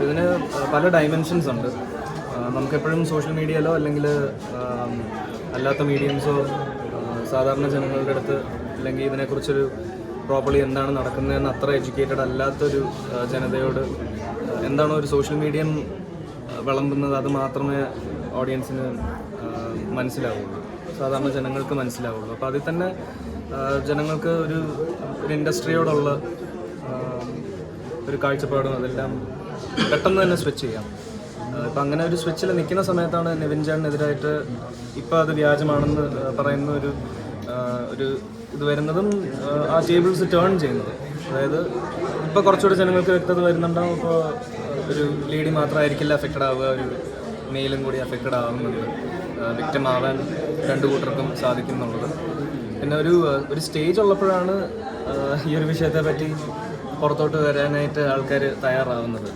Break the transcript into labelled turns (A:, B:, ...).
A: ഇതിന് പല ഡയമെൻഷൻസ് ഉണ്ട്. നമുക്കെപ്പോഴും സോഷ്യൽ മീഡിയയിലോ അല്ലെങ്കിൽ അല്ലാത്ത മീഡിയംസോ സാധാരണ ജനങ്ങളുടെ അടുത്ത് അല്ലെങ്കിൽ ഇതിനെക്കുറിച്ചൊരു പ്രോപ്പർലി എന്താണ് നടക്കുന്നതെന്ന് അത്ര എഡ്യൂക്കേറ്റഡ് അല്ലാത്തൊരു ജനതയോട് എന്താണോ ഒരു സോഷ്യൽ മീഡിയം വിളമ്പുന്നത് അത് മാത്രമേ ഓഡിയൻസിന് മനസ്സിലാവുള്ളൂ, സാധാരണ ജനങ്ങൾക്ക് മനസ്സിലാവുള്ളൂ. അപ്പോൾ അതിൽ തന്നെ ജനങ്ങൾക്ക് ഒരു ഇൻഡസ്ട്രിയോടുള്ള ഒരു കാഴ്ചപ്പാടും അതെല്ലാം പെട്ടെന്ന് തന്നെ സ്വിച്ച് ചെയ്യാം. ഇപ്പം അങ്ങനെ ഒരു സ്വിച്ചിൽ നിൽക്കുന്ന സമയത്താണ് നിവിൻ ചേട്ടനെതിരായിട്ട് ഇപ്പോൾ അത് വ്യാജമാണെന്ന് പറയുന്ന ഒരു ഇത് വരുന്നതും ആ ടേബിൾസ് ടേൺ ചെയ്യുന്നത്. അതായത് ഇപ്പോൾ കുറച്ചുകൂടി ജനങ്ങൾക്ക് വ്യക്തത വരുന്നുണ്ടാവും. ഇപ്പോൾ ഒരു ലേഡി മാത്രമായിരിക്കില്ല അഫക്റ്റഡ് ആവുക, ഒരു മെയിലും കൂടി അഫക്റ്റഡ് ആവുന്നുണ്ട്. വിക്ടിം ആവാൻ രണ്ടു കൂട്ടർക്കും സാധിക്കുന്നുള്ളത്. പിന്നെ ഒരു സ്റ്റേജ് ഉള്ളപ്പോഴാണ് ഈ ഒരു വിഷയത്തെ പറ്റി പുറത്തോട്ട് വരാനായിട്ട് ആൾക്കാർ തയ്യാറാവുന്നത്.